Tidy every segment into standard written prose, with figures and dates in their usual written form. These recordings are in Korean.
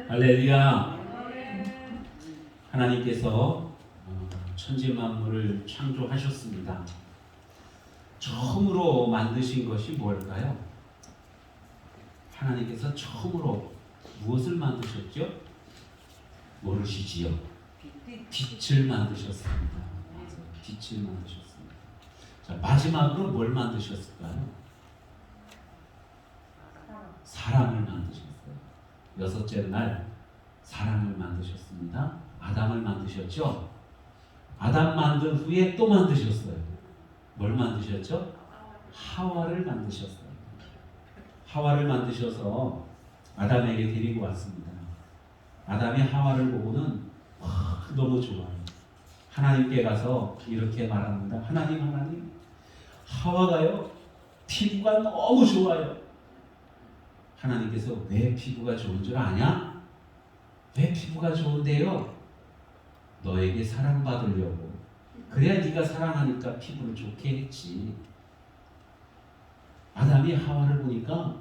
할렐루야. 하나님께서 천지 만물을 창조하셨습니다. 처음으로 만드신 것이 뭘까요? 하나님께서 처음으로 무엇을 만드셨죠? 모르시지요? 빛을 만드셨습니다. 빛을 만드셨습니다. 자, 마지막으로 뭘 만드셨을까요? 사람을 만드셨어요. 여섯째 날 사람을 만드셨습니다. 아담을 만드셨죠? 아담 만든 후에 또 만드셨어요. 뭘 만드셨죠? 하와를 만드셨어요. 하와를 만드셔서 아담에게 데리고 왔습니다. 아담이 하와를 보고는 너무 좋아요. 하나님께 가서 이렇게 말합니다. 하나님, 하와가요 피부가 너무 좋아요. 하나님께서 왜 피부가 좋은 줄 아냐? 왜 피부가 좋은데요? 너에게 사랑받으려고. 그래야 네가 사랑하니까 피부를 좋게 했지. 아담이 하와를 보니까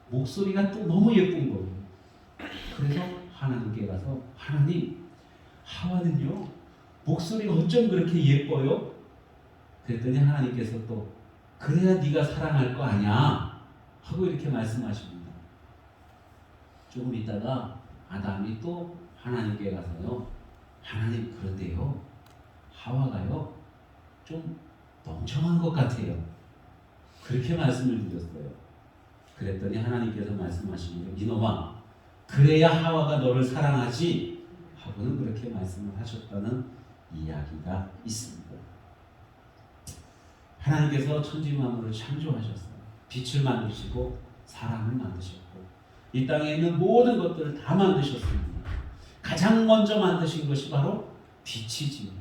목소리가 또 너무 예쁜 거예요. 그래서 하나님께 가서 하나님, 하와는요 목소리가 어쩜 그렇게 예뻐요? 그랬더니 하나님께서 또 그래야 네가 사랑할 거 아니야 하고 이렇게 말씀하십니다. 조금 있다가 아담이 또 하나님께 가서요, 하나님 그런데요 하와가요 좀 멍청한 것 같아요. 그렇게 말씀을 드렸어요. 그랬더니 하나님께서 말씀하시는 이놈아, 그래야 하와가 너를 사랑하지 하고는 그렇게 말씀을 하셨다는 이야기가 있습니다. 하나님께서 천지 만물을 창조하셨어요. 빛을 만드시고 사람을 만드셨고 이 땅에 있는 모든 것들을 다 만드셨습니다. 가장 먼저 만드신 것이 바로 빛이지요.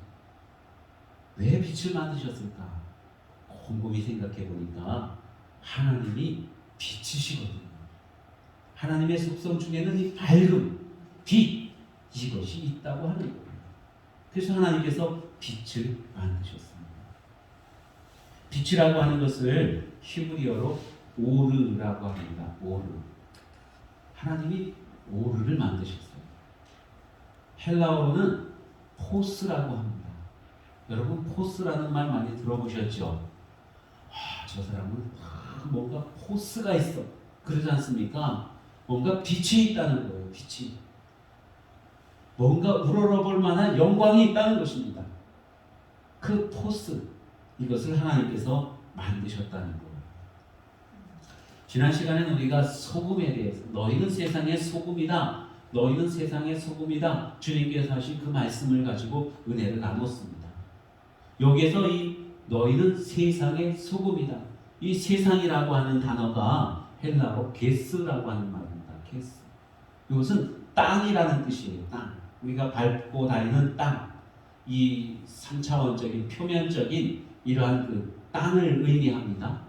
왜 빛을 만드셨을까? 곰곰이 생각해 보니까 하나님이 빛이시거든요. 하나님의 속성 중에는 이 밝음, 빛, 이것이 있다고 하는 거예요. 그래서 하나님께서 빛을 만드셨습니다. 빛이라고 하는 것을 히브리어로 오르라고 합니다. 오르. 하나님이 오르를 만드셨어요. 헬라어로는 포스라고 합니다. 여러분 포스라는 말 많이 들어보셨죠? 저 사람은 뭔가 포스가 있어. 그러지 않습니까? 뭔가 빛이 있다는 거예요. 빛이. 뭔가 우러러볼 만한 영광이 있다는 것입니다. 그 포스, 이것을 하나님께서 만드셨다는 거예요. 지난 시간에는 우리가 소금에 대해서 너희는 세상의 소금이다. 너희는 세상의 소금이다. 주님께서 하신 그 말씀을 가지고 은혜를 나눴습니다. 여기에서 이 너희는 세상의 소금이다. 이 세상이라고 하는 단어가 헬라어 게스라고 하는 말입니다. 게스. 이것은 땅이라는 뜻이에요. 땅. 우리가 밟고 다니는 땅. 이 3차원적인 표면적인 이러한 그 땅을 의미합니다.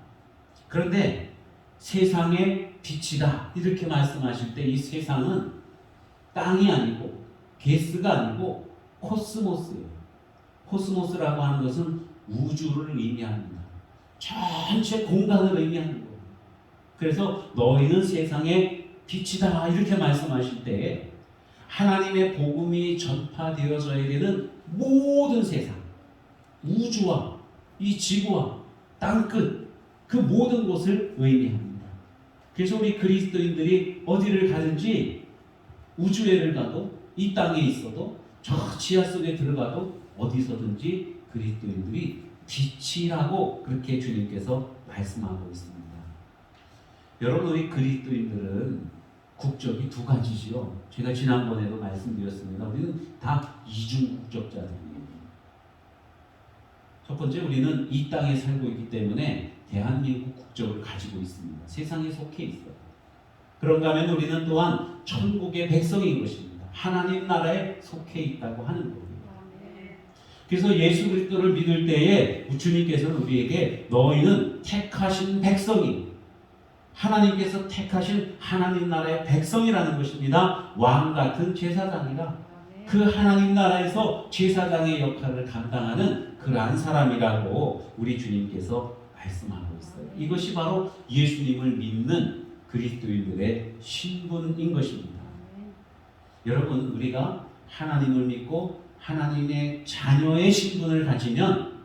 그런데 세상의 빛이다 이렇게 말씀하실 때 이 세상은 땅이 아니고 게스가 아니고 코스모스예요. 코스모스라고 하는 것은 우주를 의미합니다. 전체 공간을 의미하는 거예요. 그래서 너희는 세상의 빛이다 이렇게 말씀하실 때 하나님의 복음이 전파되어져야 되는 모든 세상, 우주와 이 지구와 땅끝 그 모든 곳을 의미합니다. 그래서 우리 그리스도인들이 어디를 가든지 우주에를 가도 이 땅에 있어도 저 지하 속에 들어가도 어디서든지 그리스도인들이 빛이라고 그렇게 주님께서 말씀하고 있습니다. 여러분 우리 그리스도인들은 국적이 두 가지지요. 제가 지난번에도 말씀드렸습니다. 우리는 다 이중 국적자들이에요. 첫 번째, 우리는 이 땅에 살고 있기 때문에 대한민국 국적을 가지고 있습니다. 세상에 속해 있어요. 그런가 하면 우리는 또한 천국의 백성인 것입니다. 하나님 나라에 속해 있다고 하는 겁니다. 그래서 예수 그리스도를 믿을 때에 주님께서는 우리에게 너희는 택하신 백성이, 하나님께서 택하신 하나님 나라의 백성이라는 것입니다. 왕 같은 제사장이라, 그 하나님 나라에서 제사장의 역할을 감당하는 그러한 사람이라고 우리 주님께서 말씀하고 있어요. 이것이 바로 예수님을 믿는 그리스도인들의 신분인 것입니다. 여러분, 우리가 하나님을 믿고 하나님의 자녀의 신분을 가지면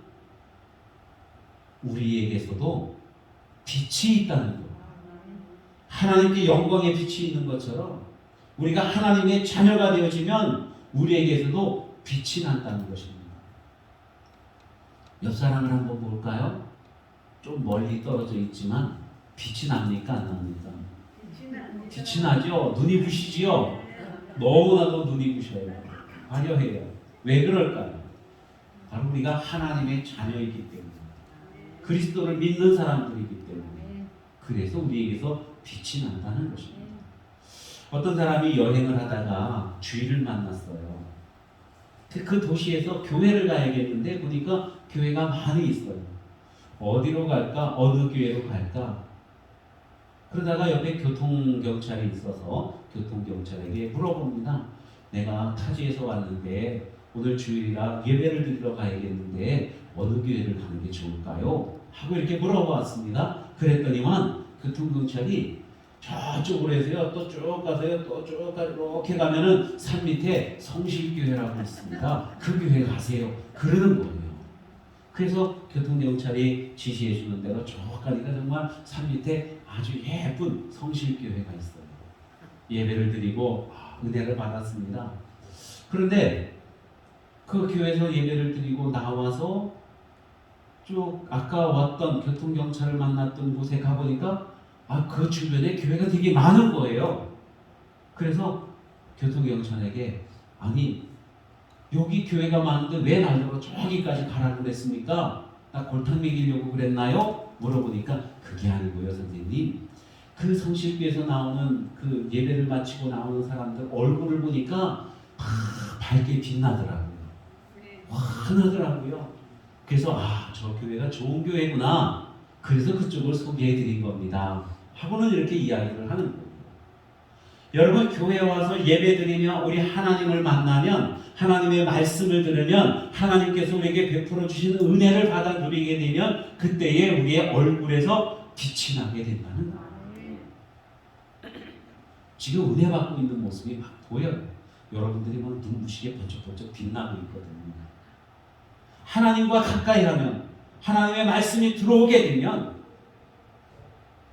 우리에게서도 빛이 있다는 것. 하나님께 영광의 빛이 있는 것처럼 우리가 하나님의 자녀가 되어지면 우리에게서도 빛이 난다는 것입니다. 옆 사람을 한번 볼까요? 좀 멀리 떨어져 있지만 빛이 납니까? 안 납니까? 빛이 나죠? 눈이 부시지요? 너무나도 눈이 부셔요. 화려해요. 왜 그럴까요? 바로 우리가 하나님의 자녀이기 때문에, 그리스도를 믿는 사람들이기 때문에, 그래서 우리에게서 빛이 난다는 것입니다. 어떤 사람이 여행을 하다가 주일을 만났어요. 그 도시에서 교회를 가야겠는데 보니까 교회가 많이 있어요. 어디로 갈까? 어느 교회로 갈까? 그러다가 옆에 교통경찰이 있어서 교통경찰에게 물어봅니다. 내가 타지에서 왔는데 오늘 주일이라 예배를 드리러 가야겠는데 어느 교회를 가는 게 좋을까요? 하고 이렇게 물어봤습니다. 그랬더니만 교통경찰이 저쪽으로 해서요, 또 쭉 가세요, 또 쭉 이렇게 가면은 산 밑에 성실교회라고 있습니다. 그 교회 가세요. 그러는 거예요. 그래서 교통경찰이 지시해 주는 대로 쭉 가니까 정말 산 밑에 아주 예쁜 성실교회가 있어요. 예배를 드리고 은혜를 받았습니다. 그런데 그 교회에서 예배를 드리고 나와서 쭉 아까 왔던 교통경찰을 만났던 곳에 가보니까 그 주변에 교회가 되게 많은 거예요. 그래서 교통경찰에게 아니 여기 교회가 많은데 왜 나더러 저기까지 가라고 그랬습니까? 나 골탕 먹이려고 그랬나요? 물어보니까 그게 아니고요 선생님, 그 성실교에서 나오는 그 예배를 마치고 나오는 사람들 얼굴을 보니까 밝게 빛나더라고요. 환하더라고요. 그래서 저 교회가 좋은 교회구나, 그래서 그쪽을 소개해 드린 겁니다 하고는 이렇게 이야기를 하는 거예요. 여러분, 교회에 와서 예배 드리며 우리 하나님을 만나면, 하나님의 말씀을 들으면, 하나님께서 우리에게 베풀어 주시는 은혜를 받아 누리게 되면 그때에 우리의 얼굴에서 빛이 나게 된다는 거예요. 지금 은혜 받고 있는 모습이 막 보여요. 여러분들이 막 눈부시게 번쩍번쩍 빛나고 있거든요. 하나님과 가까이 하면, 하나님의 말씀이 들어오게 되면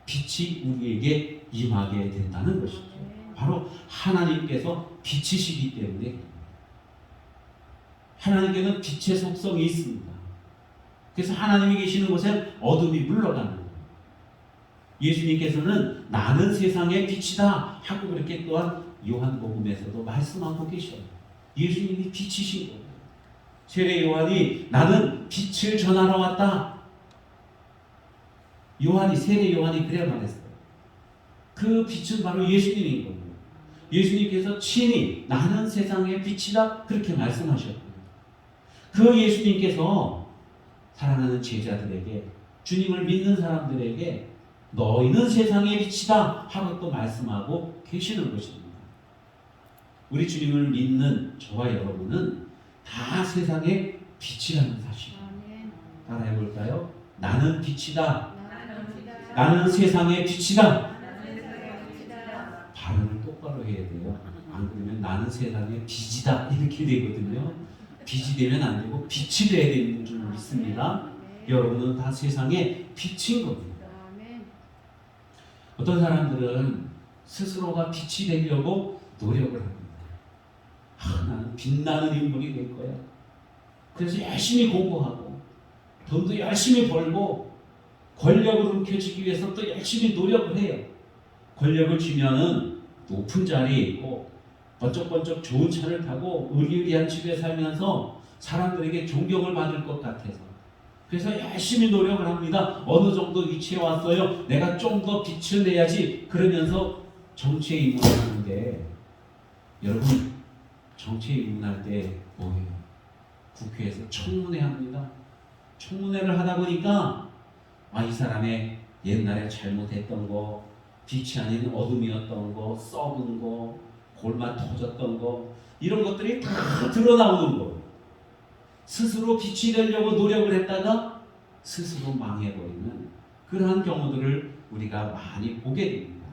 빛이 우리에게 임하게 된다는 것이죠. 바로 하나님께서 빛이시기 때문에, 하나님께는 빛의 속성이 있습니다. 그래서 하나님이 계시는 곳엔 어둠이 물러가는 거예요. 예수님께서는 나는 세상의 빛이다 하고 그렇게 또한 요한복음에서도 말씀하고 계셔요. 예수님이 빛이신 거예요. 세례 요한이 나는 빛을 전하러 왔다. 세례 요한이 그래 말했어요. 그 빛은 바로 예수님인 거예요. 예수님께서 친히 나는 세상의 빛이다 그렇게 말씀하셨고요. 그 예수님께서 사랑하는 제자들에게, 주님을 믿는 사람들에게 너희는 세상의 빛이다 하고 또 말씀하고 계시는 것입니다. 우리 주님을 믿는 저와 여러분은 다 세상의 빛이라는 사실. 따라해 볼까요? 나는 빛이다. 나는 세상의 빛이다. 발음을 똑바로 해야 돼요. 안 그러면 나는 세상의 빛이다 이렇게 되거든요. 빛이 되면 안 되고 빛이 되어야 되는 줄 믿습니다. 여러분은 다 세상의 빛인 겁니다. 어떤 사람들은 스스로가 빛이 되려고 노력을 합니다. 나는 빛나는 인물이 될 거야. 그래서 열심히 공부하고 돈도 열심히 벌고 권력을 움켜쥐기 위해서 또 열심히 노력을 해요. 권력을 쥐면은 높은 자리에 있고 번쩍번쩍 좋은 차를 타고 의리의리한 집에 살면서 사람들에게 존경을 받을 것 같아서 그래서 열심히 노력을 합니다. 어느 정도 위치에 왔어요. 내가 좀 더 빛을 내야지. 그러면서 정치에 입문하는데, 여러분 정치에 입문할 때 뭐예요? 국회에서 청문회 합니다. 청문회를 하다 보니까 이 사람의 옛날에 잘못했던 거, 빛이 아닌 어둠이었던 거, 썩은 거, 골마 터졌던 거, 이런 것들이 다 드러나오는 거예요. 스스로 빛이 되려고 노력을 했다가 스스로 망해버리는 그러한 경우들을 우리가 많이 보게 됩니다.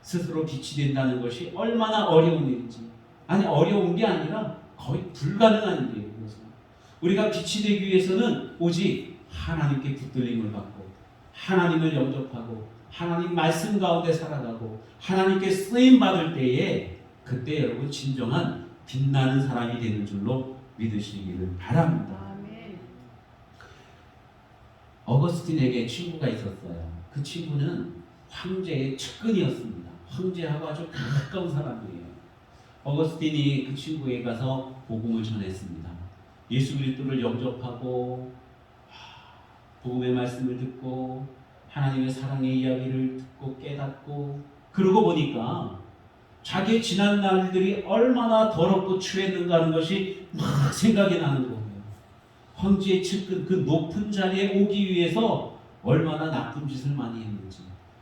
스스로 빛이 된다는 것이 얼마나 어려운 일인지, 아니 어려운 게 아니라 거의 불가능한 일이에요. 우리가 빛이 되기 위해서는 오직 하나님께 붙들림을 받고 하나님을 영접하고 하나님 말씀 가운데 살아가고 하나님께 쓰임 받을 때에, 그때 여러분 진정한 빛나는 사람이 되는 줄로 믿으시기를 바랍니다. 아멘. 어거스틴에게 친구가 있었어요. 그 친구는 황제의 측근이었습니다. 황제하고 아주 가까운 사람이에요. 어거스틴이 그 친구에게 가서 복음을 전했습니다. 예수 그리스도를 영접하고 복음의 말씀을 듣고 하나님의 사랑의 이야기를 듣고 깨닫고, 그러고 보니까 자기의 지난 날들이 얼마나 더럽고 추했는가 하는 것이 막 생각이 나는 거예요. 황제의 측근 그 높은 자리에 오기 위해서 얼마나 나쁜 짓을 많이 했는지,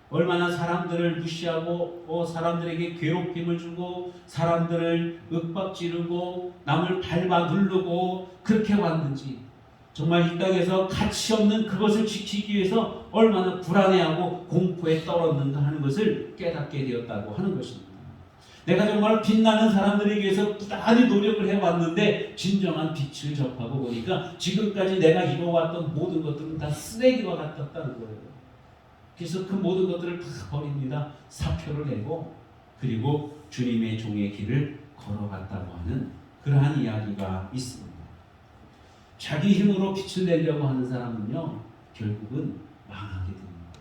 얼마나 사람들을 무시하고 사람들에게 괴롭힘을 주고 사람들을 윽박지르고 남을 밟아 누르고 그렇게 왔는지, 정말 이 땅에서 가치 없는 그것을 지키기 위해서 얼마나 불안해하고 공포에 떨었는가 하는 것을 깨닫게 되었다고 하는 것입니다. 내가 정말 빛나는 사람들에게 위해서 부단히 노력을 해왔는데 진정한 빛을 접하고 보니까 지금까지 내가 이뤄왔던 모든 것들은 다 쓰레기와 같았다는 거예요. 그래서 그 모든 것들을 다 버립니다. 사표를 내고 그리고 주님의 종의 길을 걸어갔다고 하는 그러한 이야기가 있습니다. 자기 힘으로 빛을 내려고 하는 사람은요, 결국은 망하게 됩니다.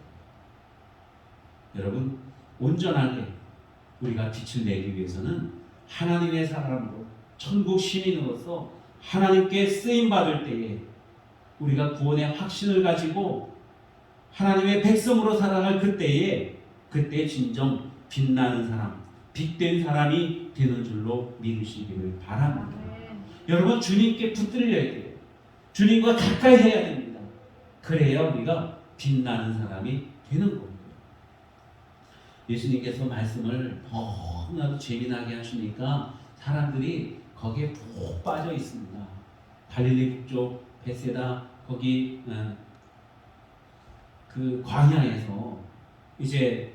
여러분, 온전하게 우리가 빛을 내기 위해서는 하나님의 사람으로 천국 시민으로서 하나님께 쓰임받을 때에 우리가 구원의 확신을 가지고 하나님의 백성으로 살아갈 그때 진정 빛나는 사람, 빛된 사람이 되는 줄로 믿으시기를 바랍니다. 여러분, 주님께 붙들려야 돼요. 주님과 가까이 해야 됩니다. 그래야 우리가 빛나는 사람이 되는 겁니다. 예수님께서 말씀을 너무나도 재미나게 하시니까 사람들이 거기에 푹 빠져 있습니다. 갈릴리 북쪽 베세다 거기 그 광야에서 이제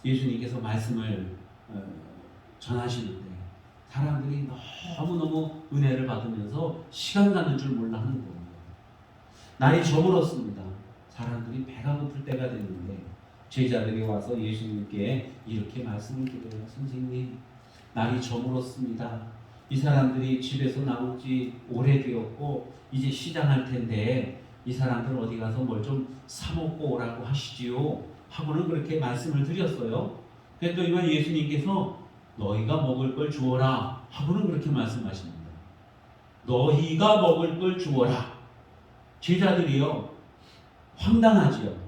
예수님께서 말씀을 전하시는데 사람들이 너무너무 은혜를 받으면서 시간 가는 줄 몰라 하는 거예요. 날이 저물었습니다. 사람들이 배가 고플 때가 됐는데 제자들이 와서 예수님께 이렇게 말씀을 드려요. 선생님, 날이 저물었습니다. 이 사람들이 집에서 나온 지 오래되었고 이제 시장할 텐데 이 사람들 어디 가서 뭘 좀 사먹고 오라고 하시지요 하고는 그렇게 말씀을 드렸어요. 그랬더니 예수님께서 너희가 먹을 걸 주어라 하고는 그렇게 말씀하십니다. 너희가 먹을 걸 주어라. 제자들이요, 황당하지요.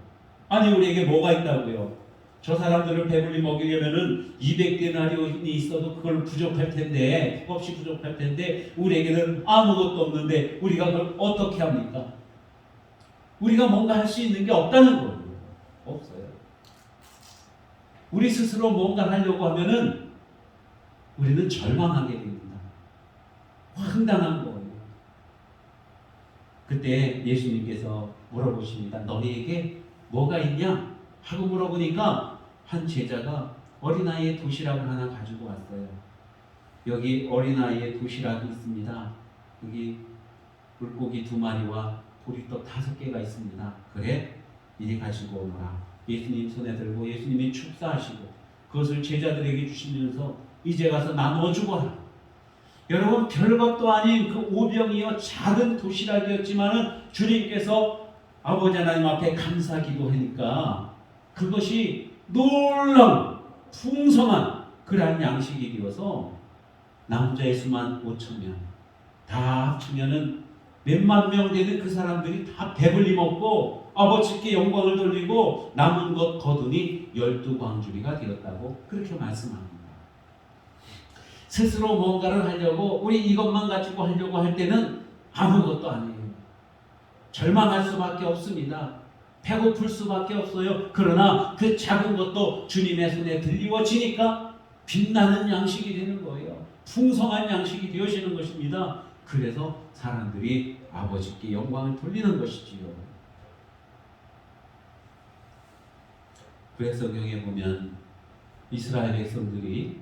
아니 우리에게 뭐가 있다고요? 저 사람들을 배불리 먹이려면은 200데나리온이 있어도 그걸 부족할 텐데, 없이 부족할 텐데 우리에게는 아무것도 없는데 우리가 그걸 어떻게 합니까? 우리가 뭔가 할 수 있는 게 없다는 거예요. 없어요. 우리 스스로 뭔가 하려고 하면은 우리는 절망하게 됩니다. 황당한 거예요. 그때 예수님께서 물어보십니다. 너희에게 뭐가 있냐? 하고 물어보니까 한 제자가 어린아이의 도시락을 하나 가지고 왔어요. 여기 어린아이의 도시락이 있습니다. 여기 물고기 2마리와 보리떡 5개가 있습니다. 그래? 이리 가지고 오너라. 예수님 손에 들고 예수님이 축사하시고 그것을 제자들에게 주시면서 이제 가서 나누어 주거라. 여러분, 별것도 아닌 그 오병이어 작은 도시락이었지만은 주님께서 아버지 하나님 앞에 감사 기도하니까 그것이 놀라운 풍성한 그러한 양식이 되어서 남자의 수만 5,000명 다 합치면은 몇만 명 되는 그 사람들이 다 배불리 먹고 아버지께 영광을 돌리고 남은 것 거두니 12광주리가 되었다고 그렇게 말씀합니다. 스스로 뭔가를 하려고 우리 이것만 가지고 하려고 할 때는 아무것도 아니에요. 절망할 수밖에 없습니다. 배고플 수밖에 없어요. 그러나 그 작은 것도 주님의 손에 들리워지니까 빛나는 양식이 되는 거예요. 풍성한 양식이 되어지는 것입니다. 그래서 사람들이 아버지께 영광을 돌리는 것이지요. 그래서 성경에 보면 이스라엘 백성들이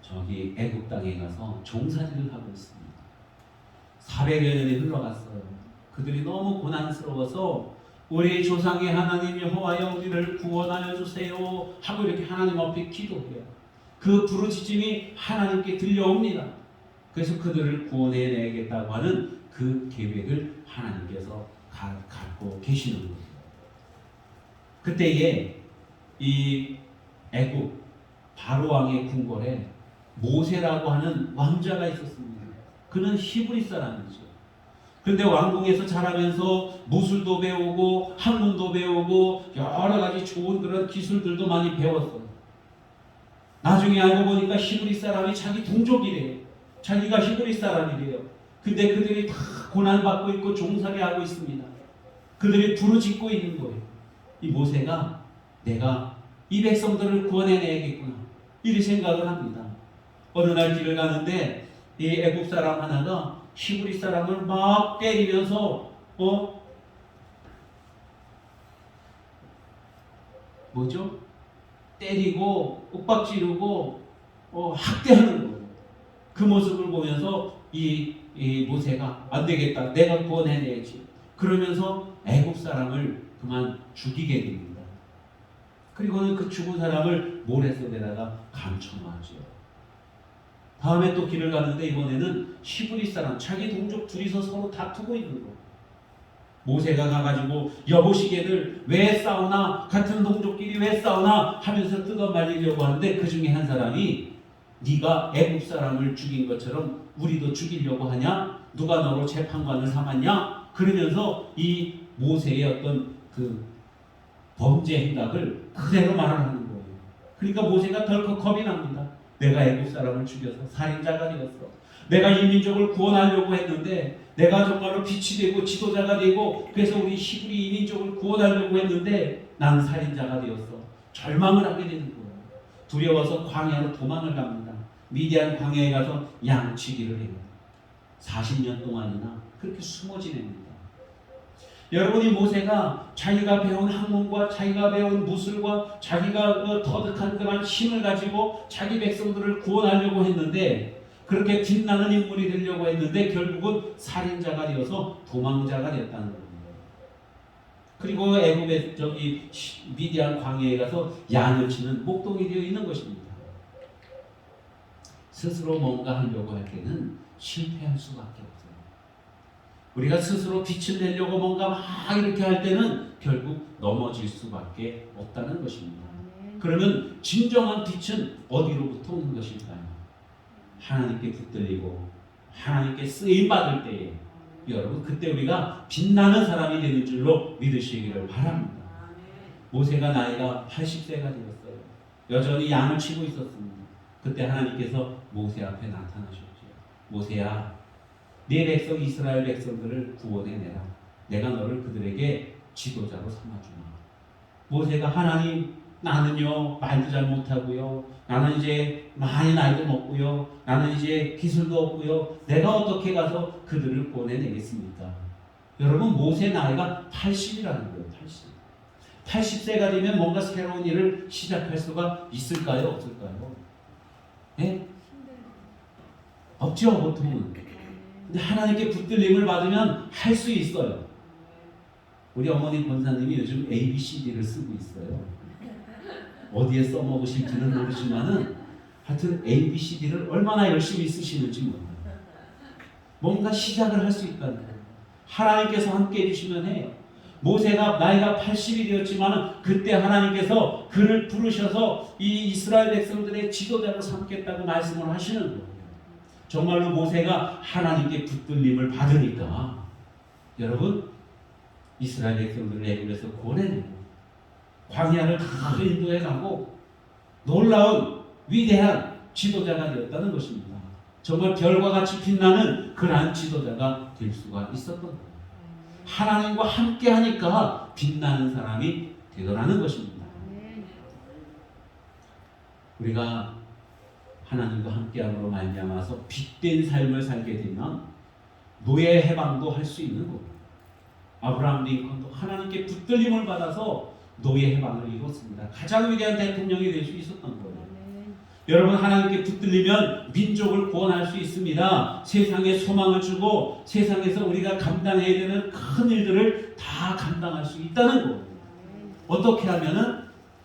저기 애굽 땅에 가서 종살이를 하고 있습니다. 400여 년이 흘러갔어요. 그들이 너무 고난스러워서 우리 조상의 하나님 여호와여 우리를 구원하여 주세요 하고 이렇게 하나님 앞에 기도해요. 그 부르짖음이 하나님께 들려옵니다. 그래서 그들을 구원해내겠다고 하는 그 계획을 하나님께서 갖고 계시는 거예요. 그때에 이 애굽 바로 왕의 궁궐에 모세라고 하는 왕자가 있었습니다. 그는 히브리 사람이죠. 그런데 왕궁에서 자라면서 무술도 배우고 학문도 배우고 여러 가지 좋은 그런 기술들도 많이 배웠어요. 나중에 알고 보니까 히브리 사람이 자기 동족이래요. 자기가 히브리 사람이래요. 근데 그들이 다 고난받고 있고 종살이하고 있습니다. 그들이 부르짖고 있는 거예요. 이 모세가 내가 이 백성들을 구원해내야겠구나 이렇게 생각을 합니다. 어느 날 길을 가는데 이 애굽 사람 하나가 히브리 사람을 막 때리면서 뭐죠? 때리고 윽박지르고 학대하는 거예요. 그 모습을 보면서 이 모세가 안 되겠다. 내가 구원해내야지. 그러면서 애굽 사람을 그만 죽이게 됩니다. 그리고는 그 죽은 사람을 모래속에다가 감춰놓았죠. 다음에 또 길을 가는데 이번에는 히브리 사람 자기 동족 둘이서 서로 다투고 있는 거예요. 모세가 가가지고 여보시게들 왜 싸우나 같은 동족끼리 왜 싸우나 하면서 뜯어 말리려고 하는데 그 중에 한 사람이 네가 애굽 사람을 죽인 것처럼 우리도 죽이려고 하냐? 누가 너로 재판관을 삼았냐? 그러면서 이 모세의 어떤 그 범죄 행각을 그대로 말하는 거예요. 그러니까 모세가 덜컥 겁이 납니다. 내가 애굽 사람을 죽여서 살인자가 되었어. 내가 이 민족을 구원하려고 했는데 내가 정말로 빛이 되고 지도자가 되고 그래서 우리 히브리 이 민족을 구원하려고 했는데 나는 살인자가 되었어. 절망을 하게 되는 거예요. 두려워서 광야로 도망을 갑니다. 미디안 광야에 가서 양치기를 해요. 40년 동안이나 그렇게 숨어 지냅니다. 여러분이 모세가 자기가 배운 학문과 자기가 배운 무술과 자기가 터득한 그런 힘을 가지고 자기 백성들을 구원하려고 했는데 그렇게 빛나는 인물이 되려고 했는데 결국은 살인자가 되어서 도망자가 됐다는 겁니다. 그리고 애굽의 저기 미디안 광야에 가서 양을 치는 목동이 되어 있는 것입니다. 스스로 뭔가 하려고 할 때는 실패할 수밖에 없어요. 우리가 스스로 빛을 내려고 뭔가 막 이렇게 할 때는 결국 넘어질 수밖에 없다는 것입니다. 그러면 진정한 빛은 어디로부터 오는 것일까요? 하나님께 붙들리고 하나님께 쓰임받을 때에 여러분 그때 우리가 빛나는 사람이 되는 줄로 믿으시기를 바랍니다. 모세가 나이가 80세가 되었어요. 여전히 양을 치고 있었습니다. 그때 하나님께서 모세 앞에 나타나셨죠. 모세야, 네 백성 이스라엘 백성들을 구원해내라. 내가 너를 그들에게 지도자로 삼아주마. 모세가 하나님 나는요 말도 잘 못하고요. 나는 이제 많이 나이도 먹고요. 나는 이제 기술도 없고요. 내가 어떻게 가서 그들을 구원해내겠습니까? 여러분 모세 나이가 80이라는 거예요. 80세가 되면 뭔가 새로운 일을 시작할 수가 있을까요? 없을까요? 네? 없죠 보통은. 근데 하나님께 붙들림을 받으면 할 수 있어요. 우리 어머니 권사님이 요즘 ABCD를 쓰고 있어요. 어디에 써먹으실지는 모르지만은 하여튼 ABCD를 얼마나 열심히 쓰시는지 몰라요. 뭔가 시작을 할 수 있다는 거예요. 하나님께서 함께 해주시면 해요. 모세가 나이가 80이 되었지만 그때 하나님께서 그를 부르셔서 이 이스라엘 백성들의 지도자로 삼겠다고 말씀을 하시는 거예요. 정말로 모세가 하나님께 붙들림을 받으니까 여러분, 이스라엘 백성들을 애굽에서 구원해내고 광야를 다 인도해 가고 놀라운 위대한 지도자가 되었다는 것입니다. 정말 별과 같이 빛나는 그러한 지도자가 될 수가 있었던 거예요. 하나님과 함께 하니까 빛나는 사람이 되더라는 것입니다. 우리가 하나님과 함께함으로 말미암아서 빛된 삶을 살게 되면 노예 해방도 할 수 있는 거예요. 아브라함 링컨도 하나님께 붙들림을 받아서 노예 해방을 이뤘습니다. 가장 위대한 대통령이 될 수 있었던 거예요. 여러분, 하나님께 붙들리면 민족을 구원할 수 있습니다. 세상에 소망을 주고 세상에서 우리가 감당해야 되는 큰 일들을 다 감당할 수 있다는 거예요. 어떻게 하면은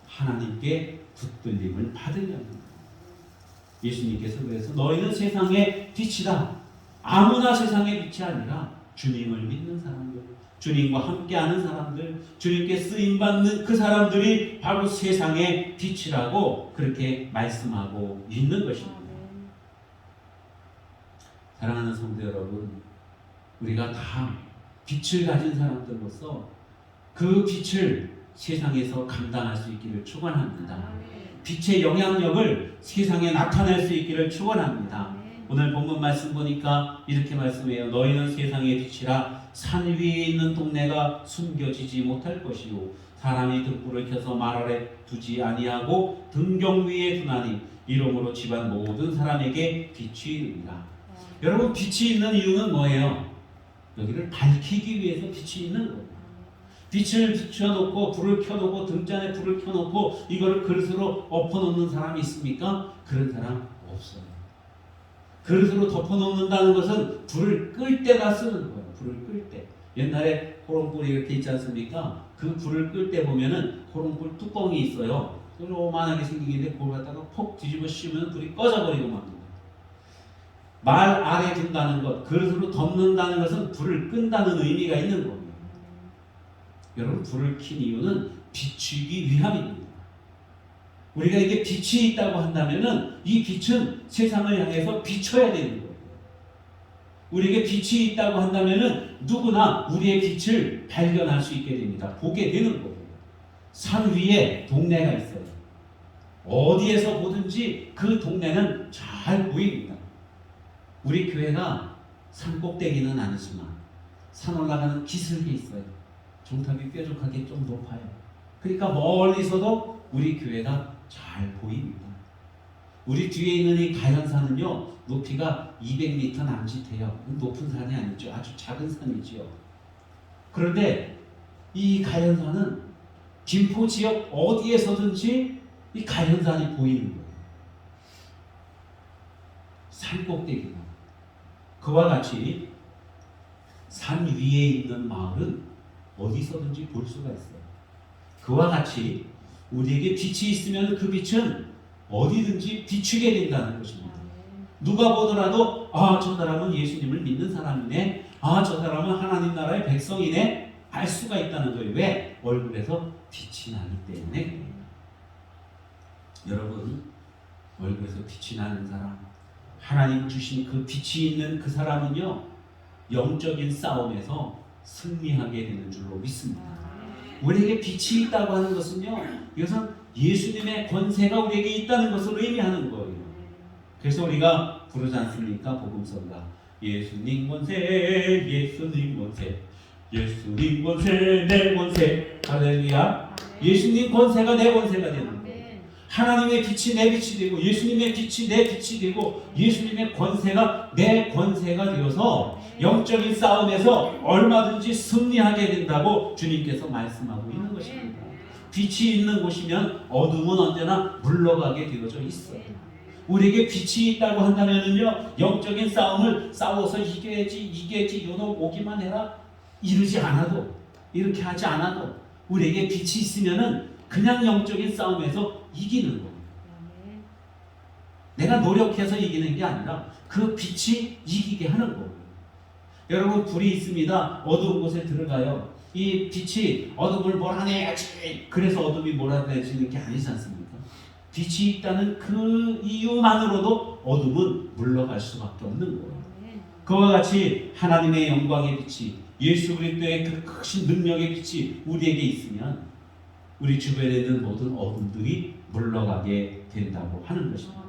하나님께 붙들림을 받으려면, 예수님께서 그래서 너희는 세상의 빛이다. 아무나 세상의 빛이 아니라 주님을 믿는 사람들, 주님과 함께하는 사람들, 주님께 쓰임받는 그 사람들이 바로 세상의 빛이라고 그렇게 말씀하고 있는 것입니다. 사랑하는 성도 여러분, 우리가 다 빛을 가진 사람들로서 그 빛을 세상에서 감당할 수 있기를 축원합니다. 빛의 영향력을 세상에 나타낼 수 있기를 축원합니다. 오늘 본문 말씀 보니까 이렇게 말씀해요. 너희는 세상의 빛이라. 산 위에 있는 동네가 숨겨지지 못할 것이요, 사람이 등불을 켜서 말 아래 두지 아니하고 등경 위에 두나니 이러므로 집안 모든 사람에게 빛이 이르리라. 여러분, 빛이 있는 이유는 뭐예요? 여기를 밝히기 위해서 빛이 있는 거예요. 빛을 비춰놓고 불을 켜놓고 등잔에 불을 켜놓고 이거를 그릇으로 엎어놓는 사람이 있습니까? 그런 사람 없어요. 그릇으로 덮어놓는다는 것은 불을 끌 때가 쓰는 거예요. 불을 끌 때. 옛날에 호롱불이 이렇게 있지 않습니까? 그 불을 끌 때 보면은 호롱불 뚜껑이 있어요. 요만하게 생긴 게 그걸 갖다가 폭 뒤집어 씌우면 불이 꺼져버리고 맙니다. 말 아래 둔다는 것, 그릇으로 덮는다는 것은 불을 끈다는 의미가 있는 겁니다. 여러분, 불을 킨 이유는 비추기 위함입니다. 우리가 이게 빛이 있다고 한다면은 이 빛은 세상을 향해서 비춰야 되는 거예요. 우리에게 빛이 있다고 한다면은 누구나 우리의 빛을 발견할 수 있게 됩니다. 보게 되는 거예요. 산 위에 동네가 있어요. 어디에서 보든지 그 동네는 잘 보입니다. 우리 교회가 산 꼭대기는 아니지만 산 올라가는 기슭이 있어요. 종탑이 뾰족하게 좀 높아요. 그러니까 멀리서도 우리 교회가 잘 보입니다. 우리 뒤에 있는 이 가현산은요, 높이가 200m 남짓해요. 높은 산이 아니죠. 아주 작은 산이지요. 그런데 이 가현산은 김포 지역 어디에서든지 이 가현산이 보이는 거예요. 산 꼭대기가. 그와 같이 산 위에 있는 마을은 어디서든지 볼 수가 있어요. 그와 같이 우리에게 빛이 있으면 그 빛은 어디든지 비추게 된다는 것입니다. 누가 보더라도 저 사람은 예수님을 믿는 사람이네, 저 사람은 하나님 나라의 백성이네 알 수가 있다는 거예요. 왜? 얼굴에서 빛이 나기 때문에. 여러분, 얼굴에서 빛이 나는 사람, 하나님 주신 그 빛이 있는 그 사람은요, 영적인 싸움에서 승리하게 되는 줄로 믿습니다. 우리에게 빛이 있다고 하는 것은요, 이것은 예수님의 권세가 우리에게 있다는 것을 의미하는 거예요. 그래서 우리가 부르지 않습니까? 복음성가. 예수님 권세, 예수님 권세, 예수님 권세, 내 권세. 할렐루야. 예수님 권세가 내 권세가 되는 거예요. 하나님의 빛이 내 빛이 되고 예수님의 빛이 내 빛이 되고 예수님의 권세가 내 권세가 되어서 영적인 싸움에서 얼마든지 승리하게 된다고 주님께서 말씀하고 있는 것입니다. 빛이 있는 곳이면 어둠은 언제나 물러가게 되어져 있어요. 우리에게 빛이 있다고 한다면요, 영적인 싸움을 싸워서 이겨야지 요놈 오기만 해라 이러지 않아도, 이렇게 하지 않아도 우리에게 빛이 있으면은 그냥 영적인 싸움에서 이기는 거예요. 내가 노력해서 이기는 게 아니라 그 빛이 이기게 하는 거예요. 여러분, 불이 있습니다. 어두운 곳에 들어가요. 이 빛이 어둠을 몰아내야지, 그래서 어둠이 몰아내지는 게 아니지 않습니까? 빛이 있다는 그 이유만으로도 어둠은 물러갈 수밖에 없는 거예요. 그와 같이 하나님의 영광의 빛이 예수 그리스도의 그 크신 능력의 빛이 우리에게 있으면 우리 주변에 있는 모든 어둠들이 물러가게 된다고 하는 것입니다.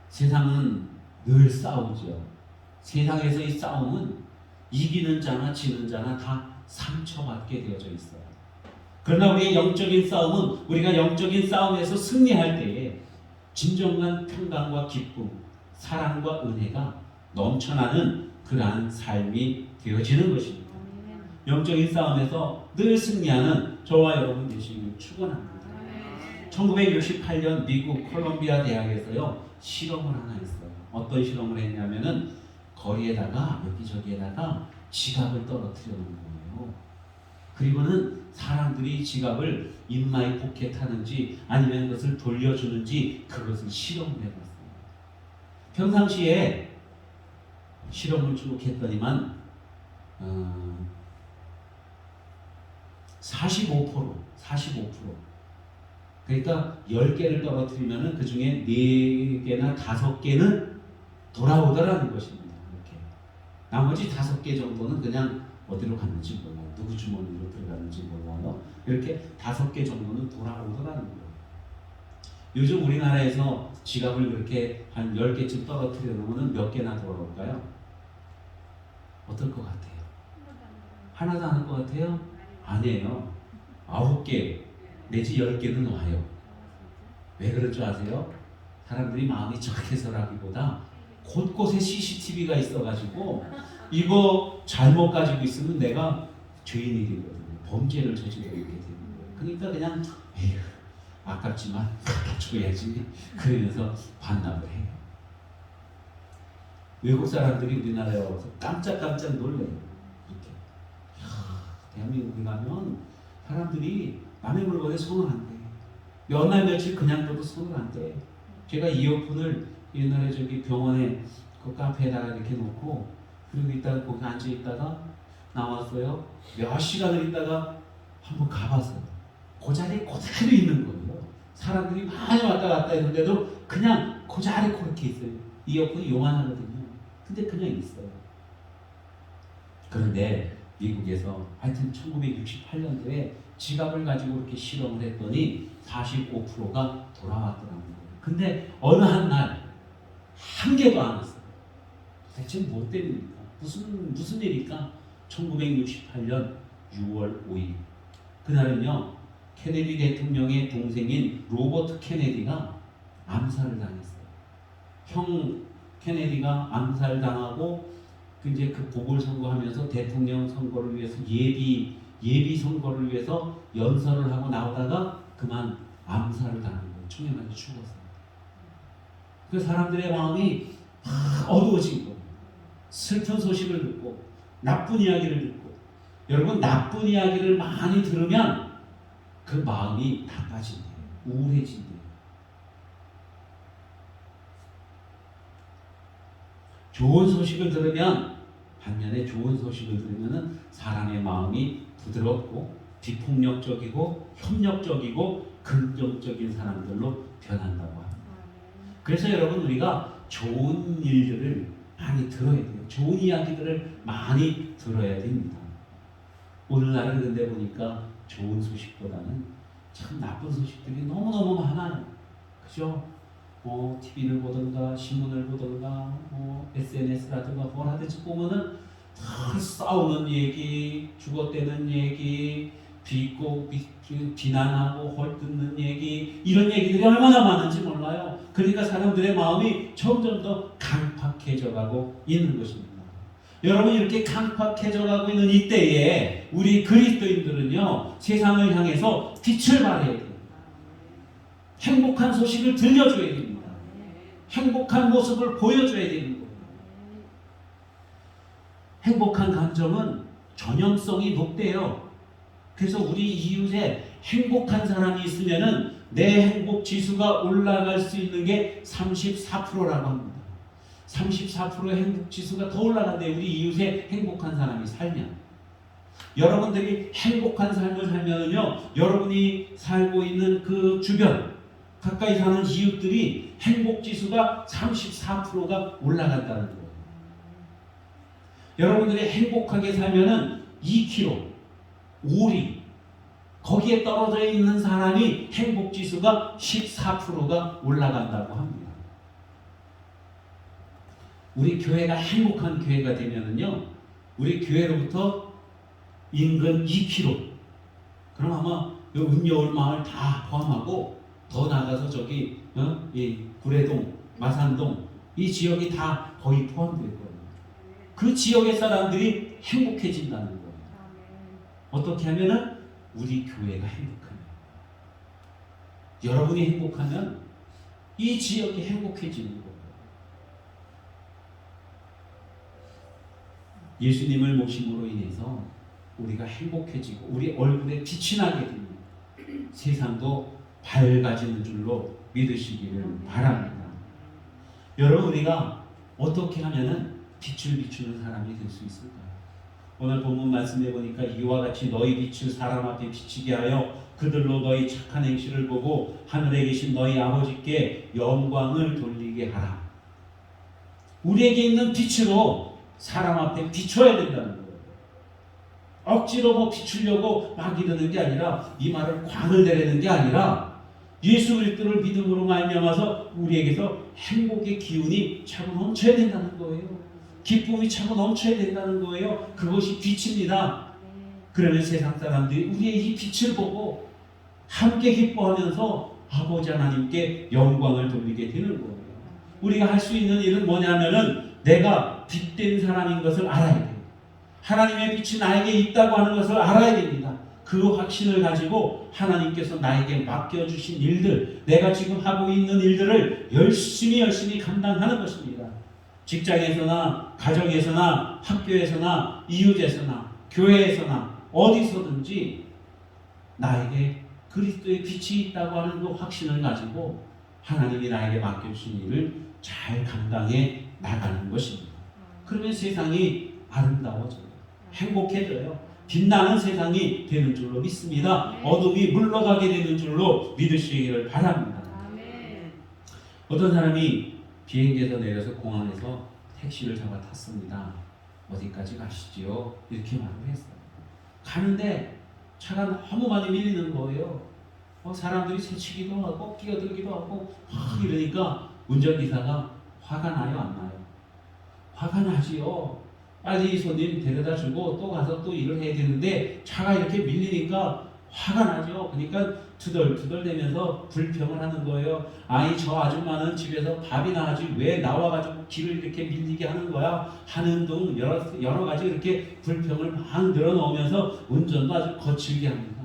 세상은 늘 싸우죠. 세상에서 이 싸움은 이기는 자나 지는 자나 다 상처받게 되어져 있어요. 그러나 우리의 영적인 싸움은 우리가 영적인 싸움에서 승리할 때에 진정한 평강과 기쁨, 사랑과 은혜가 넘쳐나는 그러한 삶이 되어지는 것입니다. 영적인 싸움에서 늘 승리하는 저와 여러분 되시길 축원합니다. 1968년 미국 콜롬비아 대학에서요 실험을 하나 했어요. 어떤 실험을 했냐면은 거리에다가 여기저기에다가 지갑을 떨어뜨려 놓은 거예요. 그리고는 사람들이 지갑을 인마이 포켓하는지 아니면 그것을 돌려주는지 그것을 실험을 해봤어요. 평상시에 실험을 쭉 했더니만 45% 그러니까 10개를 떨어뜨리면 그 중에 4개나 5개는 돌아오더라는 것입니다. 이렇게. 나머지 5개 정도는 그냥 어디로 갔는지 몰라요. 누구 주머니로 들어갔는지 몰라요. 이렇게 5개 정도는 돌아오더라는 거예요. 요즘 우리나라에서 지갑을 그렇게 한 10개쯤 떨어뜨려 놓으면 몇 개나 돌아올까요? 어떨 것 같아요? 하나도 안 할 것 같아요? 아니에요. 9개 내지 10개는 와요. 왜 그럴 줄 아세요? 사람들이 마음이 착해서라기보다 곳곳에 CCTV가 있어가지고 이거 잘못 가지고 있으면 내가 죄인이 되거든요. 범죄를 저지르게 되는 거예요. 그러니까 그냥 에휴 아깝지만 줘야지 그러면서 반납을 해요. 외국 사람들이 우리나라에 와서 깜짝깜짝 놀래요. 이렇게 대한민국에 가면 사람들이 남의 물건에 손을 안 대. 몇 날 며칠 그냥 둬도 손을 안 대. 제가 이어폰을 옛날에 저기 병원에 그 카페에다가 이렇게 놓고 그리고 있다가 거기 앉아 있다가 나왔어요. 몇 시간을 있다가 한번 가봤어요. 그 자리에 그대로 있는 거예요. 사람들이 많이 왔다 갔다 했는데도 그냥 그 자리에 그렇게 있어요. 이어폰이 요만하거든요. 근데 그냥 있어요. 그런데 미국에서 하여튼 1968년도에 지갑을 가지고 이렇게 실험을 했더니 45%가 돌아왔더라는 거예요. 근데 어느 한 날 한 개도 안 왔어요. 대체 뭐 때문입니까? 무슨 일일까? 1968년 6월 5일 그날은요 케네디 대통령의 동생인 로버트 케네디가 암살을 당했어요. 형 케네디가 암살당하고 이제 그 보궐선거하면서 대통령 선거를 위해서 예비 선거를 위해서 연설을 하고 나오다가 그만 암살을 당한 거예요. 총에 맞아 죽었어요. 그 사람들의 마음이 어두워진 거예요. 슬픈 소식을 듣고 나쁜 이야기를 듣고 여러분 나쁜 이야기를 많이 들으면 그 마음이 나빠진대요. 우울해진대요. 좋은 소식을 들으면 반면에 좋은 소식을 들으면 사람의 마음이 부드럽고 비폭력적이고 협력적이고 긍정적인 사람들로 변한다고 합니다. 그래서 여러분 우리가 좋은 일들을 많이 들어야 돼요. 좋은 이야기들을 많이 들어야 됩니다. 오늘날은 근데 보니까 좋은 소식보다는 참 나쁜 소식들이 너무너무 많아요. 그죠? TV를 보든가 신문을 보든가 SNS라든가 뭘 하든지 보면은 다 싸우는 얘기, 죽어대는 얘기, 비난하고 헐뜯는 얘기 이런 얘기들이 얼마나 많은지 몰라요. 그러니까 사람들의 마음이 점점 더 강팍해져가고 있는 것입니다. 여러분 이렇게 강팍해져가고 있는 이때에 우리 그리스도인들은요 세상을 향해서 빛을 발해야 돼요. 행복한 소식을 들려줘야 됩니다. 행복한 모습을 보여줘야 되는 거예요. 행복한 감정은 전염성이 높대요. 그래서 우리 이웃에 행복한 사람이 있으면은 내 행복 지수가 올라갈 수 있는 게 34%라고 합니다. 34%의 행복 지수가 더 올라간대요. 우리 이웃에 행복한 사람이 살면. 여러분들이 행복한 삶을 살면은요, 여러분이 살고 있는 그 주변, 가까이 사는 이웃들이 행복 지수가 34%가 올라간다는 거예요. 여러분들이 행복하게 살면은 2kg, 오리, 거기에 떨어져 있는 사람이 행복지수가 14%가 올라간다고 합니다. 우리 교회가 행복한 교회가 되면은요, 우리 교회로부터 인근 2km, 그럼 아마 음여울 마을 다 포함하고 더 나가서 저기 이 구례동, 마산동 이 지역이 다 거의 포함될 거예요. 그 지역의 사람들이 행복해진다는 거예요. 어떻게 하면은 우리 교회가 행복하면, 여러분이 행복하면 이 지역이 행복해지는 거예요. 예수님을 모심으로 인해서 우리가 행복해지고 우리 얼굴에 빛이 나게 됩니다. 세상도 밝아지는 줄로 믿으시기를 바랍니다. 여러분, 우리가 어떻게 하면은 빛을 비추는 사람이 될 수 있을까요? 오늘 본문 말씀해 보니까 이와 같이 너희 빛을 사람 앞에 비치게 하여 그들로 너희 착한 행실을 보고 하늘에 계신 너희 아버지께 영광을 돌리게 하라. 우리에게 있는 빛으로 사람 앞에 비춰야 된다는 거예요. 억지로 뭐 비추려고 막 이러는 게 아니라, 이 말을 광을 내리는 게 아니라 예수 그리스도를 믿음으로 말미암아서 우리에게서 행복의 기운이 차고 넘쳐야 된다는 거예요. 기쁨이 차고 넘쳐야 된다는 거예요. 그것이 빛입니다. 그러면 세상 사람들이 우리의 이 빛을 보고 함께 기뻐하면서 아버지 하나님께 영광을 돌리게 되는 거예요. 우리가 할 수 있는 일은 뭐냐면은 내가 빛된 사람인 것을 알아야 돼요. 하나님의 빛이 나에게 있다고 하는 것을 알아야 됩니다. 그 확신을 가지고 하나님께서 나에게 맡겨주신 일들, 내가 지금 하고 있는 일들을 열심히 감당하는 것입니다. 직장에서나 가정에서나 학교에서나 이웃에서나 교회에서나 어디서든지 나에게 그리스도의 빛이 있다고 하는 그 확신을 가지고 하나님이 나에게 맡겨주신 일을 잘 감당해 나가는 것입니다. 그러면 세상이 아름다워져요. 행복해져요. 빛나는 세상이 되는 줄로 믿습니다. 어둠이 물러가게 되는 줄로 믿으시기를 바랍니다. 어떤 사람이 비행기에서 내려서 공항에서 택시를 잡아 탔습니다. 어디까지 가시지요? 이렇게 말을 했어요. 가는데 차가 너무 많이 밀리는 거예요. 사람들이 새치기도 하고 끼어들기도 하고 막 이러니까 운전기사가 화가 나요, 안 나요? 화가 나지요. 빨리 이 손님 데려다 주고 또 가서 또 일을 해야 되는데 차가 이렇게 밀리니까 화가 나죠. 그러니까 투덜투덜대면서 불평을 하는 거예요. 아니, 저 아줌마는 집에서 밥이나 하지 왜 나와가지고 길을 이렇게 밀리게 하는 거야? 하는 등 여러 가지 이렇게 불평을 막 늘어놓으면서 운전도 아주 거칠게 합니다.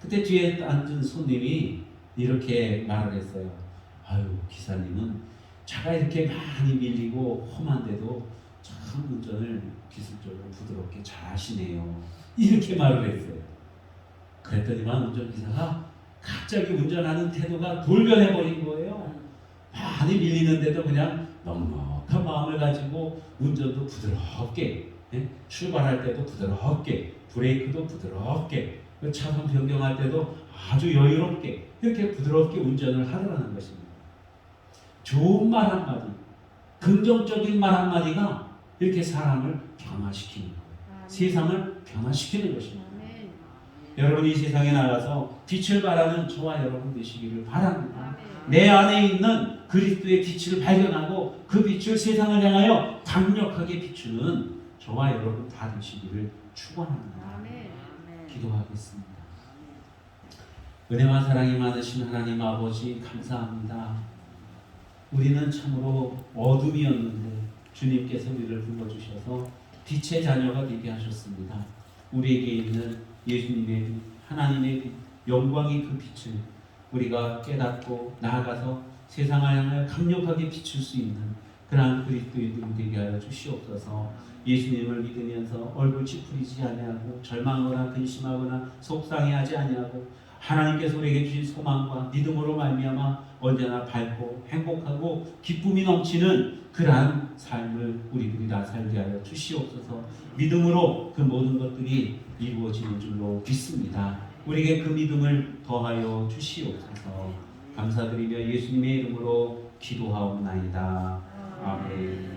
그때 뒤에 앉은 손님이 이렇게 말을 했어요. 아유, 기사님은 차가 이렇게 많이 밀리고 험한데도 참 운전을 기술적으로 부드럽게 잘 하시네요. 이렇게 말을 했어요. 그랬더니만 운전기사가 갑자기 운전하는 태도가 돌변해버린 거예요. 많이 밀리는데도 그냥 넉넉한 마음을 가지고 운전도 부드럽게, 출발할 때도 부드럽게, 브레이크도 부드럽게, 차선 변경할 때도 아주 여유롭게 이렇게 부드럽게 운전을 하더라는 것입니다. 좋은 말 한마디, 긍정적인 말 한마디가 이렇게 사람을 변화시키는 거예요. 세상을 변화시키는 것입니다. 여러분이 이 세상에 나가서 빛을 발하는 저와 여러분 되시기를 바랍니다. 내 안에 있는 그리스도의 빛을 발견하고 그 빛을 세상을 향하여 강력하게 비추는 저와 여러분 다 되시기를 축원합니다. 기도하겠습니다. 은혜와 사랑이 많으신 하나님 아버지, 감사합니다. 우리는 참으로 어둠이었는데 주님께서 우리를 불러주셔서 빛의 자녀가 되게 하셨습니다. 우리에게 있는 예수님의 빛, 하나님의 빛, 영광의 그 빛을 우리가 깨닫고 나아가서 세상을 향하여 강력하게 비출 수 있는 그러한 그리스도의 눈 되게 하여 주시옵소서. 예수님을 믿으면서 얼굴 찌푸리지 아니하고 절망하거나 근심하거나 속상해하지 아니하고 하나님께서 우리에게 주신 소망과 믿음으로 말미암아 언제나 밝고 행복하고 기쁨이 넘치는 그러한 삶을 우리들이 다 살게 하여 주시옵소서. 믿음으로 그 모든 것들이 이루어지는 줄로 믿습니다. 우리에게 그 믿음을 더하여 주시옵소서. 감사드리며 예수님의 이름으로 기도하옵나이다. 아멘.